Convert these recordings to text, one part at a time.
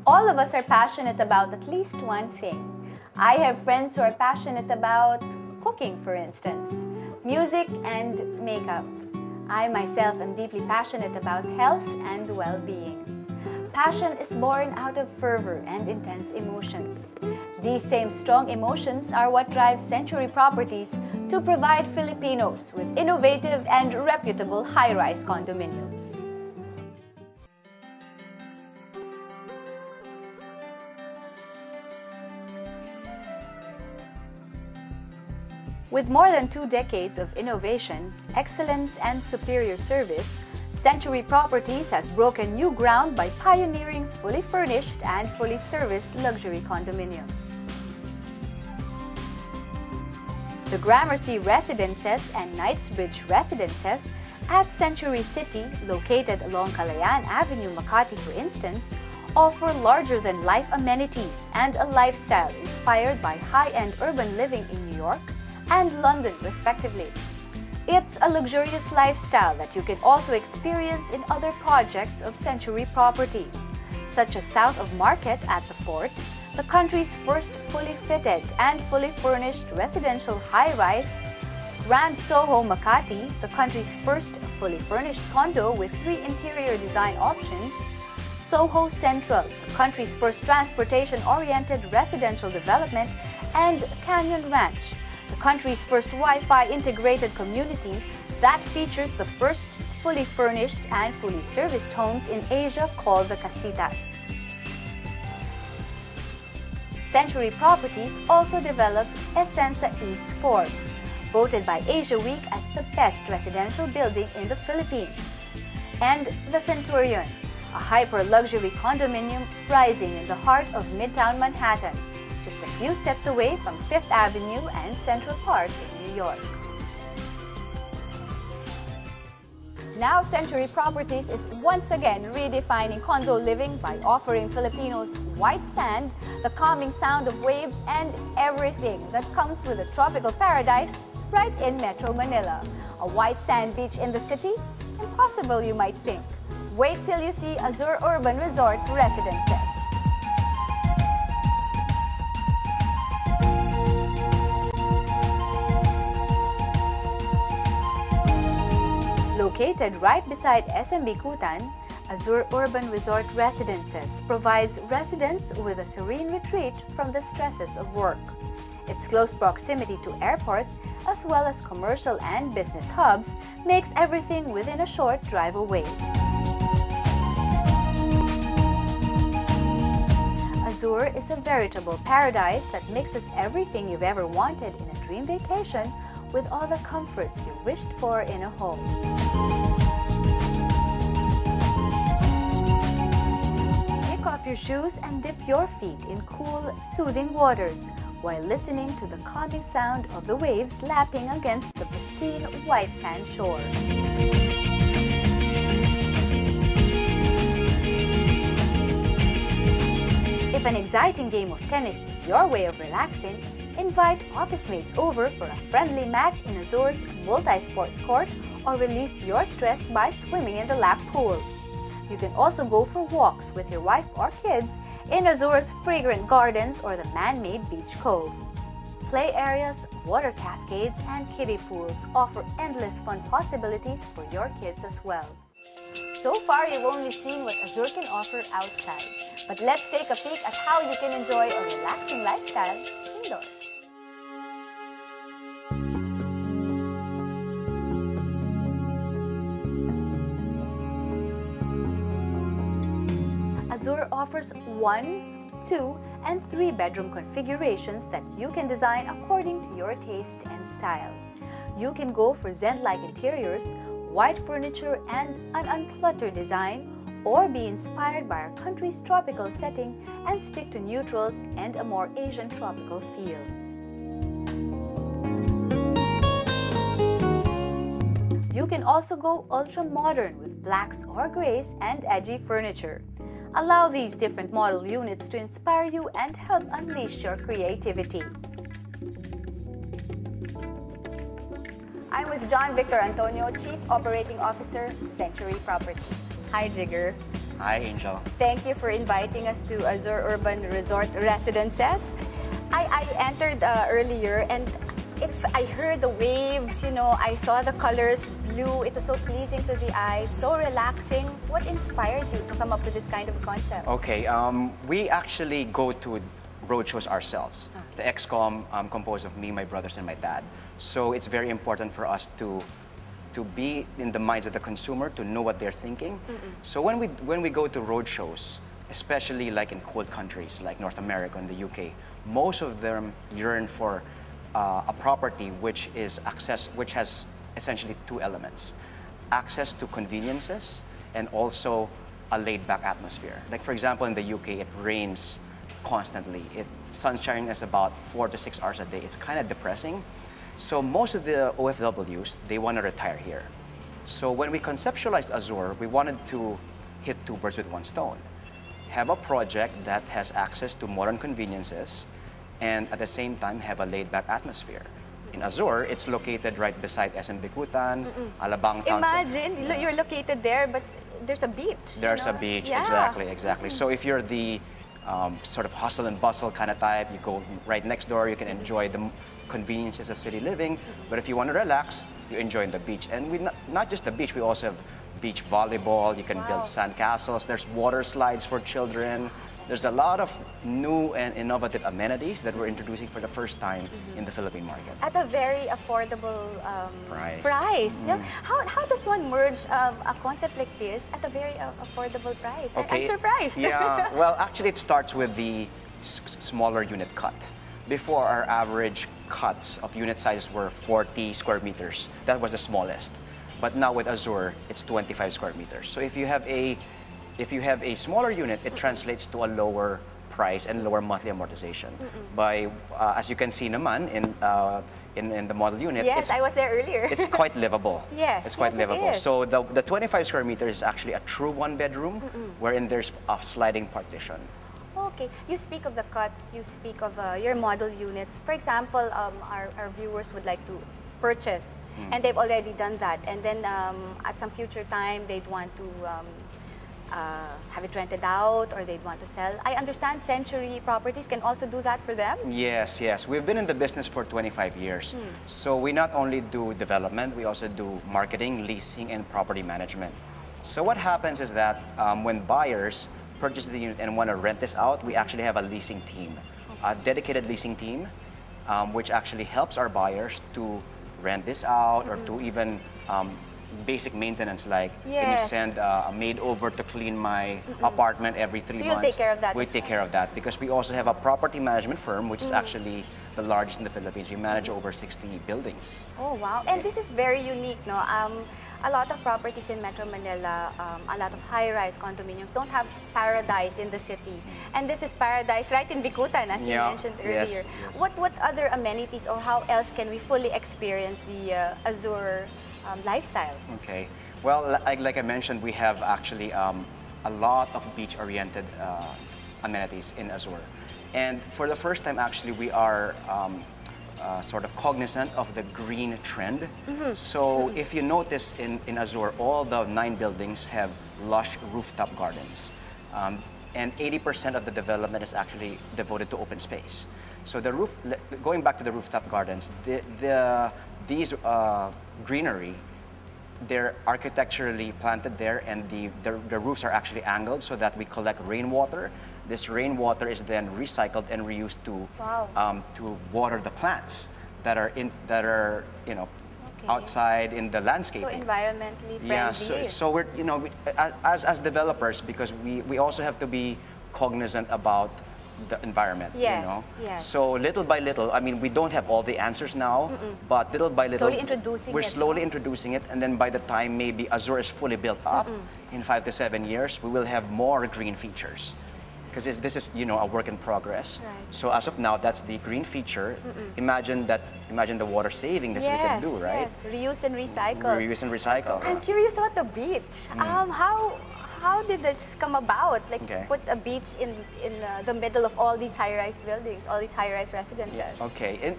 All of us are passionate about at least one thing. I have friends who are passionate about cooking, for instance, music and makeup. I myself am deeply passionate about health and well-being. Passion is born out of fervor and intense emotions. These same strong emotions are what drive Century Properties to provide Filipinos with innovative and reputable high-rise condominiums. With more than 2 decades of innovation, excellence, and superior service, Century Properties has broken new ground by pioneering fully furnished and fully serviced luxury condominiums. The Gramercy Residences and Knightsbridge Residences at Century City, located along Kalayaan Avenue, Makati, for instance, offer larger-than-life amenities and a lifestyle inspired by high-end urban living in New York and London, respectively. It's a luxurious lifestyle that you can also experience in other projects of Century Properties, such as south of Market at the Fort, the country's first fully fitted and fully furnished residential high-rise, Grand Soho Makati, the country's first fully furnished condo with 3 interior design options, Soho Central, the country's first transportation-oriented residential development, and Canyon Ranch, the country's first Wi-Fi integrated community that features the first fully furnished and fully serviced homes in Asia called the Casitas. Century Properties also developed Essenza East Forbes, voted by Asia Week as the best residential building in the Philippines, and the Centurion, a hyper-luxury condominium rising in the heart of Midtown Manhattan, just a few steps away from Fifth Avenue and Central Park in New York. Now, Century Properties is once again redefining condo living by offering Filipinos white sand, the calming sound of waves, and everything that comes with a tropical paradise right in Metro Manila. A white sand beach in the city? Impossible, you might think. Wait till you see Azure Urban Resort Residences. Located right beside SMB Kutan, Azure Urban Resort Residences provides residents with a serene retreat from the stresses of work. Its close proximity to airports, as well as commercial and business hubs, makes everything within a short drive away. Azure is a veritable paradise that mixes everything you've ever wanted in a dream vacation with all the comforts you wished for in a home. Take off your shoes and dip your feet in cool, soothing waters while listening to the calming sound of the waves lapping against the pristine white sand shore. If an exciting game of tennis is your way of relaxing, invite office mates over for a friendly match in Azure's multi-sports court or release your stress by swimming in the lap pool. You can also go for walks with your wife or kids in Azure's fragrant gardens or the man-made beach cove. Play areas, water cascades, and kiddie pools offer endless fun possibilities for your kids as well. So far, you've only seen what Azure can offer outside. But let's take a peek at how you can enjoy a relaxing lifestyle indoors. Azure offers 1, 2, and 3 bedroom configurations that you can design according to your taste and style. You can go for Zen-like interiors, white furniture, and an uncluttered design, or be inspired by our country's tropical setting and stick to neutrals and a more Asian tropical feel. You can also go ultra-modern with blacks or grays and edgy furniture. Allow these different model units to inspire you and help unleash your creativity. I'm with John Victor Antonio, Chief Operating Officer, Century Properties. Hi, Jigger. Hi, Angel. Thank you for inviting us to Azure Urban Resort Residences. I entered earlier and I heard the waves, you know, I saw the colors, blue. It was so pleasing to the eye, so relaxing. What inspired you to come up with this kind of concept? Okay, we actually go to roadshows ourselves. Okay. The XCOM composed of me, my brothers, and my dad. So it's very important for us to be in the minds of the consumer, to know what they're thinking. So when we go to roadshows, especially like in cold countries like North America and the UK, most of them yearn for a property which has essentially two elements: access to conveniences and also a laid-back atmosphere. Like for example, in the UK, it rains constantly. Sunshine is about 4 to 6 hours a day. It's kind of depressing. So most of the OFWs, they want to retire here. So when we conceptualized Azure, we wanted to hit two birds with one stone. Have a project that has access to modern conveniences and at the same time have a laid-back atmosphere. In Azure, it's located right beside SM Bicutan, Alabang Town. Imagine, you're located there, but there's a beach. There's a beach, yeah. exactly. So if you're the sort of hustle and bustle kind of type, you go right next door, you can enjoy the conveniences of city living. But if you want to relax, you enjoy the beach. And we not just the beach, we also have beach volleyball. You can build sand castles. There's water slides for children. There's a lot of new and innovative amenities that we're introducing for the first time in the Philippine market. At a very affordable price. Yeah. How does one merge a concept like this at a very affordable price? Okay. I'm surprised. Yeah, well, actually it starts with the smaller unit cut. Before, our average cuts of unit sizes were 40 square meters. That was the smallest. But now with Azure, it's 25 square meters. So if you have a smaller unit, it translates to a lower price and lower monthly amortization. By as you can see naman in the model unit, yes, I was there earlier. It's quite livable. Yes, it's quite livable. It is. So the 25 square meters is actually a true one-bedroom, wherein there's a sliding partition. Okay, you speak of the cuts, you speak of your model units. For example, our viewers would like to purchase, and they've already done that. And then at some future time, they'd want to have it rented out or they'd want to sell. I understand Century Properties can also do that for them? Yes. We've been in the business for 25 years. So we not only do development, we also do marketing, leasing, and property management. So what happens is that when buyers purchase the unit and want to rent this out, we actually have a leasing team, a dedicated leasing team, which actually helps our buyers to rent this out or to even basic maintenance, like can you send a maid over to clean my apartment every 3 months? You'll take care of that. We take care of that because we also have a property management firm, which is actually the largest in the Philippines. We manage over 60 buildings. Oh, wow. And this is very unique, no? A lot of properties in Metro Manila, a lot of high-rise condominiums don't have paradise in the city. And this is paradise right in Bicutan, as you mentioned earlier. Yes. What other amenities or how else can we fully experience the Azure lifestyle? Okay. Well, like I mentioned, we have actually a lot of beach-oriented amenities in Azure. And for the first time, actually, we are sort of cognizant of the green trend. So if you notice in Azure, all the 9 buildings have lush rooftop gardens. And 80% of the development is actually devoted to open space. So going back to the rooftop gardens, these greenery, they're architecturally planted there, and the roofs are actually angled so that we collect rainwater. This rainwater is then recycled and reused to water the plants that are outside in the landscaping. So environmentally friendly. Yeah. So we're as developers, because we also have to be cognizant about the environment. Yes. So little by little, I mean, we don't have all the answers now, but little by little, we're slowly introducing it, and then by the time maybe Azure is fully built up in 5 to 7 years, we will have more green features. Because this is a work in progress. Right. So as of now, that's the green feature. Imagine the water saving that we can do, right? Yes, reuse and recycle. Reuse and recycle. I'm curious about the beach. How did this come about? Like put a beach in the middle of all these high-rise buildings, all these high-rise residences. Yeah. Okay, and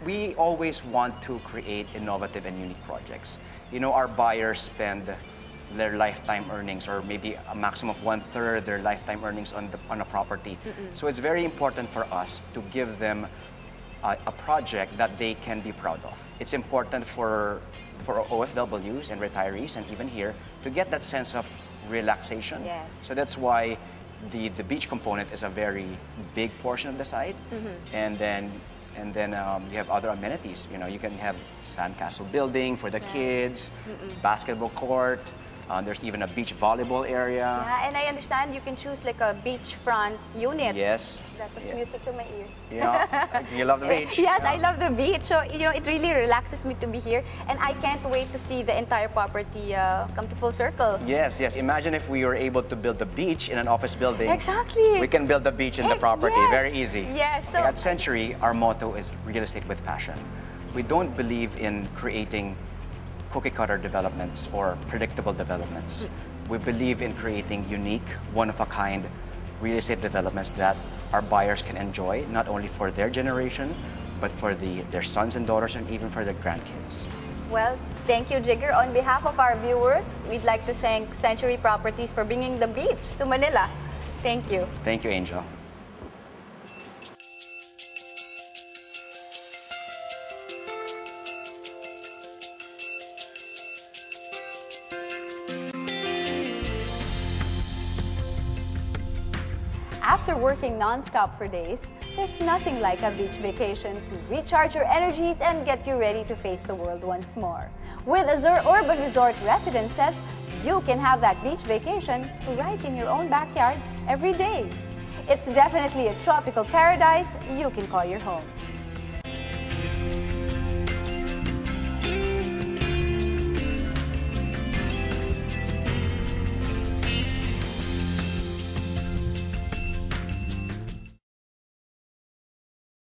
we always want to create innovative and unique projects. Our buyers spend their lifetime earnings, or maybe a maximum of 1/3 their lifetime earnings on a property. So it's very important for us to give them a project that they can be proud of. It's important for OFWs and retirees, and even here, to get that sense of relaxation. Yes. So that's why the beach component is a very big portion of the site. And then you have other amenities. You know, you can have sandcastle building for the kids, basketball court. There's even a beach volleyball area. Yeah, and I understand you can choose like a beachfront unit. Yes. That was music to my ears. Yeah, you love the beach. Yes, Yeah. I love the beach. So, you know, it really relaxes me to be here. And I can't wait to see the entire property come to full circle. Yes, yes. Imagine if we were able to build a beach in an office building. Exactly. We can build the beach in the property. Yes. Very easy. Yes. So, At Century, our motto is real estate with passion. We don't believe in creating cookie-cutter developments or predictable developments. We believe in creating unique, one-of-a-kind real estate developments that our buyers can enjoy, not only for their generation, but for their sons and daughters, and even for their grandkids. well, thank you, Jigger. On behalf of our viewers, we'd like to thank Century Properties for bringing the beach to Manila. Thank you. Thank you, Angel. After working non-stop for days, there's nothing like a beach vacation to recharge your energies and get you ready to face the world once more. With Azure Urban Resort Residences, you can have that beach vacation right in your own backyard every day. It's definitely a tropical paradise you can call your home.